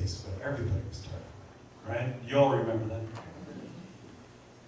case, but everybody was tired, right? You all remember that?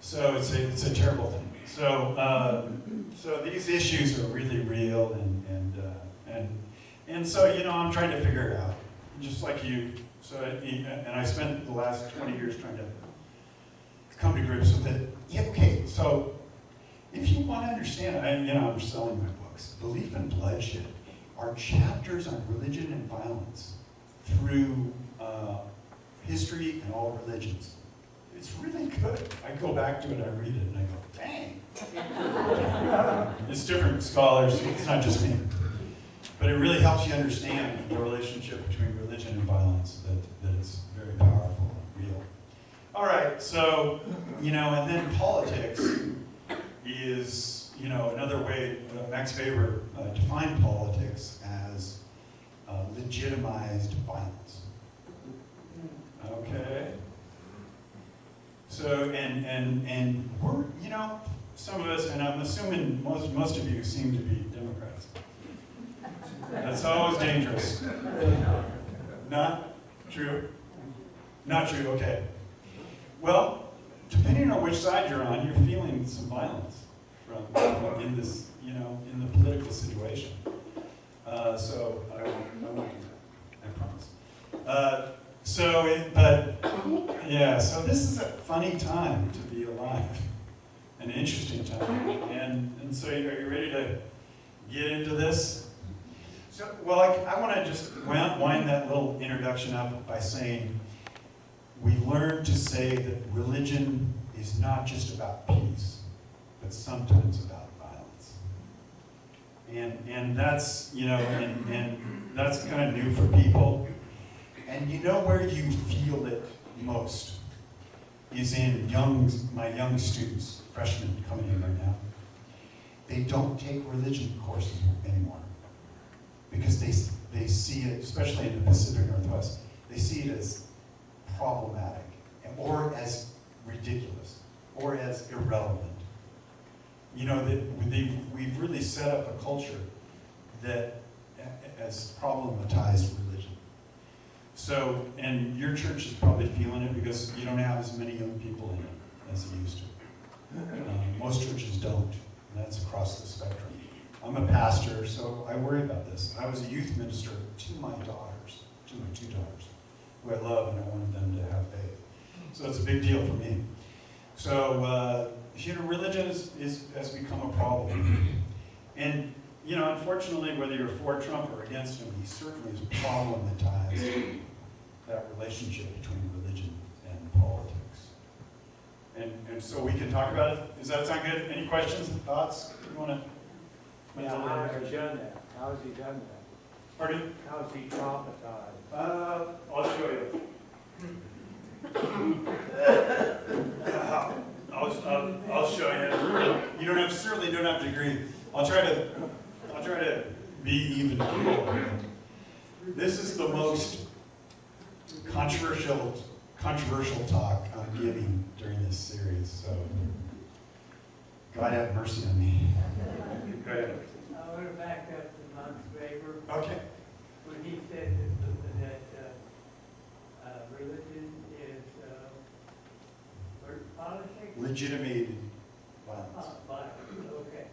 So it's a terrible thing. So so these issues are really real, and so I'm trying to figure it out, just like you. So and I spent the last 20 years trying to come to grips with it. Yeah, okay. So if you want to understand, I'm selling my books. Belief and Bloodshed are chapters on religion and violence through history and all religions. It's really good. I go back to it, I read it, and I go, dang. It's different scholars, it's not just me. But it really helps you understand the relationship between religion and violence, that it's very powerful and real. All right, so, and then politics is, another way Max Weber defined politics as legitimized violence. Okay? So, and we're, some of us, and I'm assuming most of you seem to be Democrats. That's always dangerous. Not true? Not true, okay. Well, depending on which side you're on, you're feeling some violence in this, in the political situation. So I won't do that, I promise. So this is a funny time to be alive, an interesting time. And so are you ready to get into this? So, well, I want to just wind that little introduction up by saying we learned to say that religion is not just about peace, but sometimes about violence. And that's, and that's kind of new for people. And where you feel it most is in my young students, freshmen coming in right now. They don't take religion courses anymore because they see it, especially in the Pacific Northwest, they see it as problematic or as ridiculous or as irrelevant. We've really set up a culture that has problematized religion. So, and your church is probably feeling it because you don't have as many young people in it as it used to. Most churches don't, and that's across the spectrum. I'm a pastor, so I worry about this. I was a youth minister to my daughters, to my two daughters, who I love, and I wanted them to have faith. So it's a big deal for me. So, religion has become a problem. And, unfortunately, whether you're for Trump or against him, he certainly has problematized that relationship between religion and politics. And so we can talk about it. Does that sound good? Any questions and thoughts? You want to? Yeah, how has he done that? How has he done that? Pardon? How has he traumatized? I'll show you. I'll show you. You certainly don't have to agree. I'll try to be even keel. This is the most controversial talk I'm giving during this series. So God have mercy on me. Go ahead. I want to back up to Max Weber. Okay. When he said that religion is politics? Legitimated violence. Violence, okay.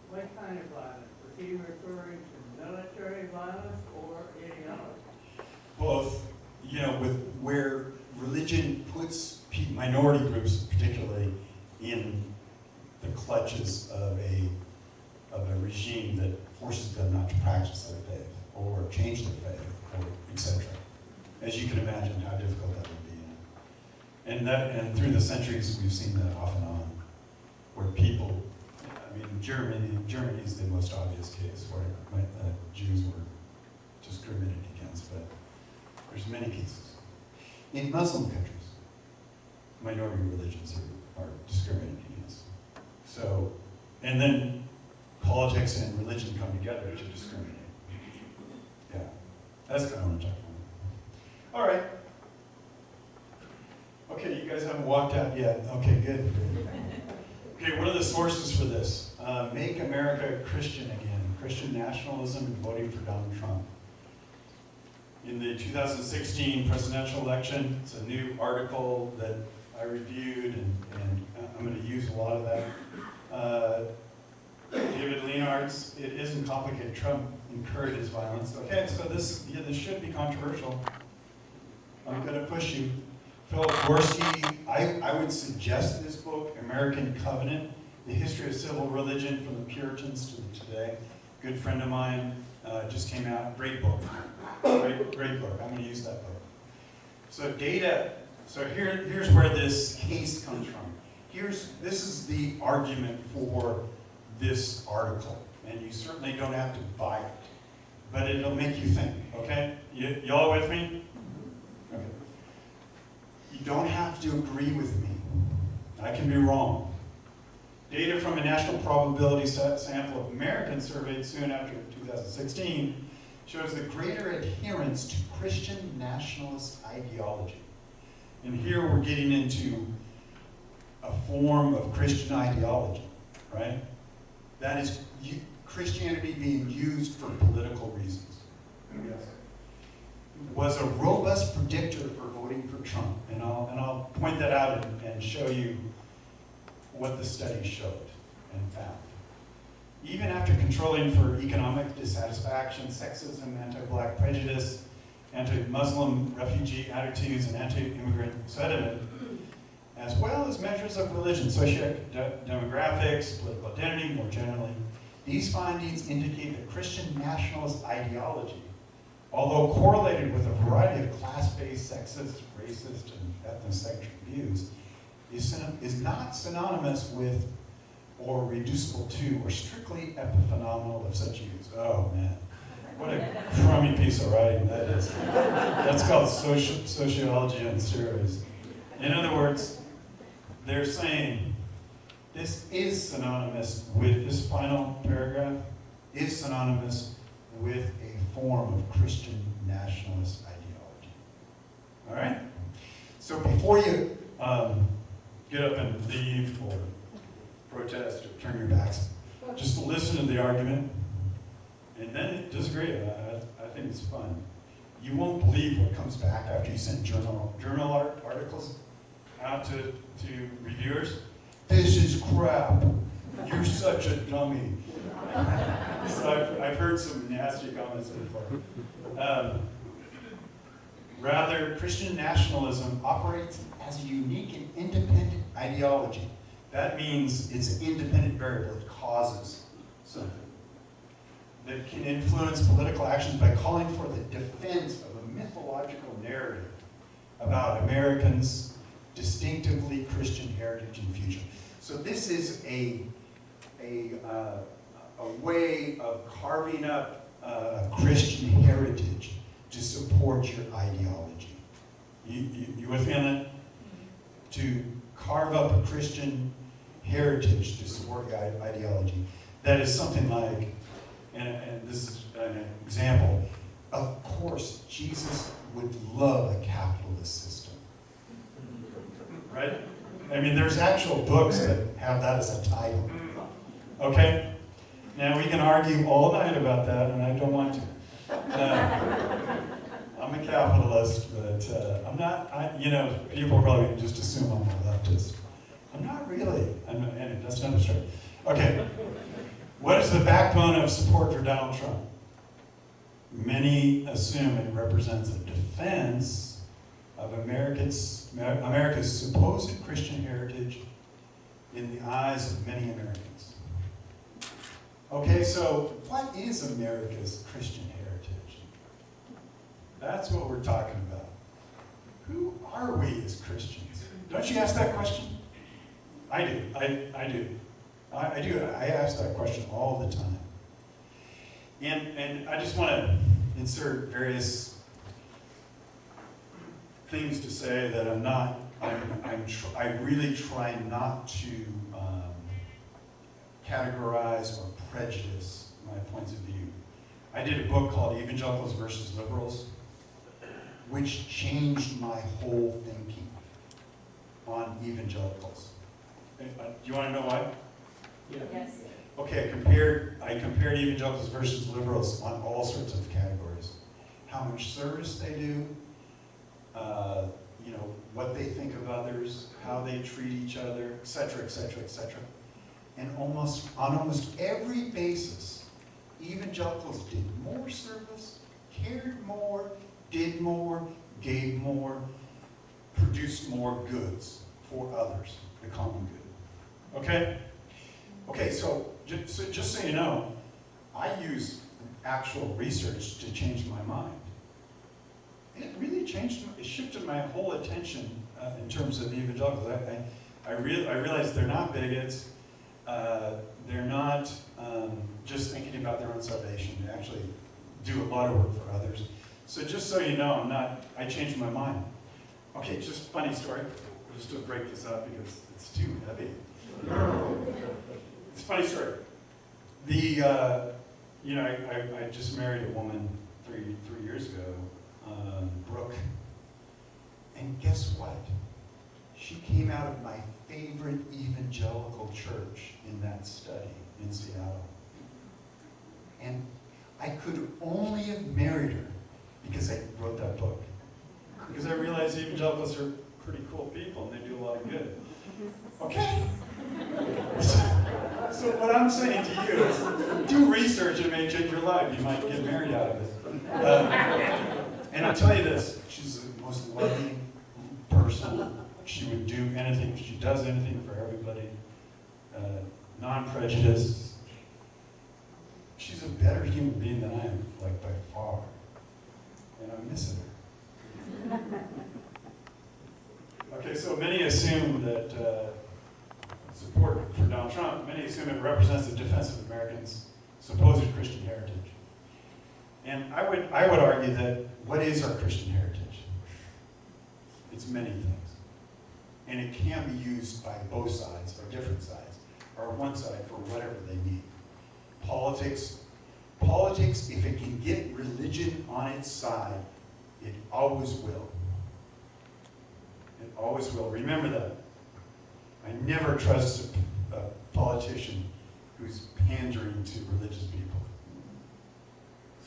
What kind of violence? Was he referring to military violence or ideology? Both, with where religion puts minority groups particularly in the clutches of a regime that forces them not to practice their faith or change their faith, or etc. As you can imagine how difficult that would be. And through the centuries we've seen that off and on, where people, Germany is the most obvious case where Jews were discriminated against, but there's many cases. In Muslim countries, minority religions are discriminated against. So, and then politics and religion come together to discriminate. Yeah, that's kind of what I'm talking about. All right. Okay, you guys haven't walked out yet. Okay, good. Okay, what are the sources for this? Make America Christian Again, Christian Nationalism and Voting for Donald Trump. in the 2016 presidential election. It's a new article that I reviewed, and I'm going to use a lot of that. David Leonard's, "It isn't complicated. Trump encourages violence." Okay, so this should be controversial. I'm going to push you. Philip Gorski, I would suggest this book, American Covenant, The History of Civil Religion from the Puritans to today. Good friend of mine, just came out. Great book. Great book. I'm going to use that book. So data. So here's where this case comes from. This is the argument for this article, and you certainly don't have to buy it, but it'll make you think. Okay, y'all with me? Okay. You don't have to agree with me. I can be wrong. Data from a national probability sample of Americans surveyed soon after 2016 shows the greater adherence to Christian nationalist ideology. And here we're getting into a form of Christian ideology, right? That is Christianity being used for political reasons. Yes. Was a robust predictor for voting for Trump. And I'll point that out and show you what the study showed and found. Even after controlling for economic dissatisfaction, sexism, anti-black prejudice, anti-Muslim refugee attitudes, and anti-immigrant sentiment, as well as measures of religion, socio-demographics, political identity more generally, these findings indicate that Christian nationalist ideology, although correlated with a variety of class-based, sexist, racist, and ethnocentric views, is not synonymous with or reducible to or strictly epiphenomenal of such views. Oh man, what a crummy piece of writing that is. That's called sociology on steroids. In other words, they're saying this is synonymous with, this final paragraph is synonymous with a form of Christian nationalist ideology. All right? So before you get up and leave or protest or turn your backs, just listen to the argument and then disagree. I think it's fun. You won't believe what comes back after you send journal articles out to reviewers. This is crap. You're such a dummy. So I've heard some nasty comments before. Rather, Christian nationalism operates as a unique and independent ideology. That means it's an independent variable. It causes something that can influence political actions by calling for the defense of a mythological narrative about Americans' distinctively Christian heritage and future. So this is a way of carving up a Christian heritage to support your ideology. You with me on that? To carve up a Christian heritage to support your ideology. That is something like, and this is an example, of course, Jesus would love a capitalist system. Right? I mean, there's actual books that have that as a title. Okay? Now, we can argue all night about that, and I don't want to. I'm a capitalist, but I'm not, people probably just assume I'm a leftist. I'm not really. And that's another story. Okay. What is the backbone of support for Donald Trump? Many assume it represents a defense of America's supposed Christian heritage in the eyes of many Americans. Okay, so what is America's Christian heritage? That's what we're talking about. Who are we as Christians? Don't you ask that question? I do. I do. I ask that question all the time. And I just want to insert various things to say that I'm not, I really try not to categorize or prejudice my points of view. I did a book called Evangelicals versus Liberals, which changed my whole thinking on evangelicals. Do you want to know why? Yeah. Yes. Okay, I compared evangelicals versus liberals on all sorts of categories. how much service they do, you know, what they think of others, how they treat each other, et cetera, et cetera, et cetera. And on almost every basis, evangelicals did more service, cared more, did more, gave more, produced more goods for others, the common good. Okay? Okay, so just so you know, I use actual research to change my mind. It really it shifted my whole attention in terms of evangelicals. I realized they're not bigots. They're not just thinking about their own salvation. They actually do a lot of work for others. So just so you know, I changed my mind. Okay, just funny story. Just to break this up because it's too heavy. It's a funny story. You know, I just married a woman three years ago, Brooke. And guess what? She came out of my favorite evangelical church in that study in Seattle. And I could only have married her because I wrote that book. Because I realized evangelicals are pretty cool people and they do a lot of good. Okay? So what I'm saying to you is, do research, it may change your life. You might get married out of it. And I'll tell you this, she's the most loving person. She would do anything, she does anything for everybody. Non-prejudice. She's a better human being than I am, like by far. And I'm missing her. Okay, so many assume that support for Donald Trump, many assume it represents the defense of Americans' supposed Christian heritage. And I would argue that what is our Christian heritage? It's many things. And it can be used by both sides, or different sides, or one side for whatever they need. Politics, if it can get religion on its side, it always will. It always will. Remember that. I never trust a politician who's pandering to religious people.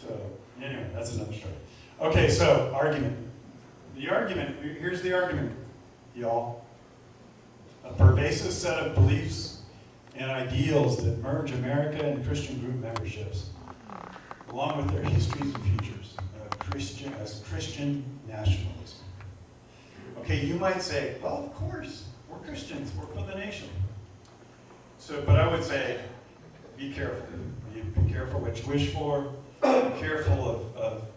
So, anyway, that's another story. Okay, so, argument. Here's the argument, y'all. A pervasive set of beliefs and ideals that merge America and Christian group memberships, along with their histories and futures, as Christian nationalism. Okay, you might say, well, of course, we're Christians, we're for the nation. So, but I would say, be careful. Be careful what you wish for. Be careful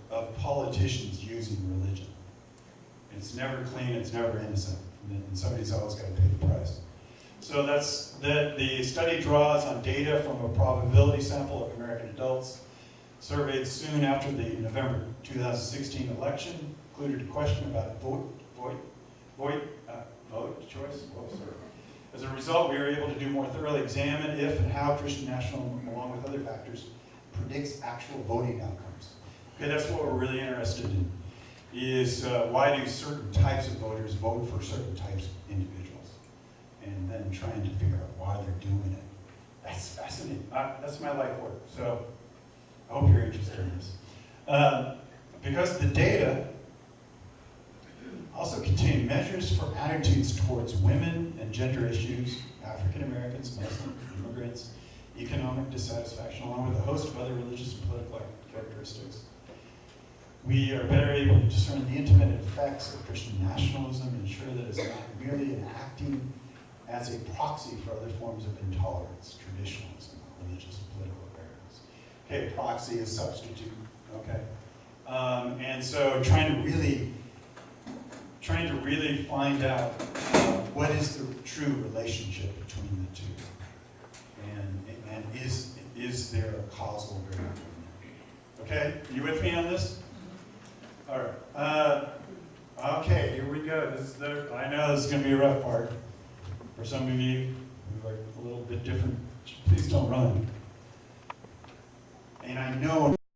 of politicians using religion. It's never clean, it's never innocent. And somebody's always got to pay the price. So the study draws on data from a probability sample of American adults surveyed soon after the November 2016 election, included a question about vote choice. Oh, sorry. As a result, we were able to do more thoroughly examine if and how Christian nationalism, along with other factors, predicts actual voting outcomes. Okay, that's what we're really interested in, is why do certain types of voters vote for certain types of individuals, and then trying to figure out why they're doing it. That's fascinating. That's my life work, so I hope you're interested in this. Because the data also contain measures for attitudes towards women and gender issues, African Americans, Muslims, immigrants, economic dissatisfaction, along with a host of other religious and political characteristics. We are better able to discern the intimate effects of Christian nationalism and ensure that it's not merely acting as a proxy for other forms of intolerance, traditionalism, religious and political variance. Okay, proxy is substitute, okay? And so trying to really find out what is the true relationship between the two. And is there a causal variable? Okay, you with me on this? All right. Okay, here we go. I know this is going to be a rough part. For some of you who are a little bit different, please don't run. And I know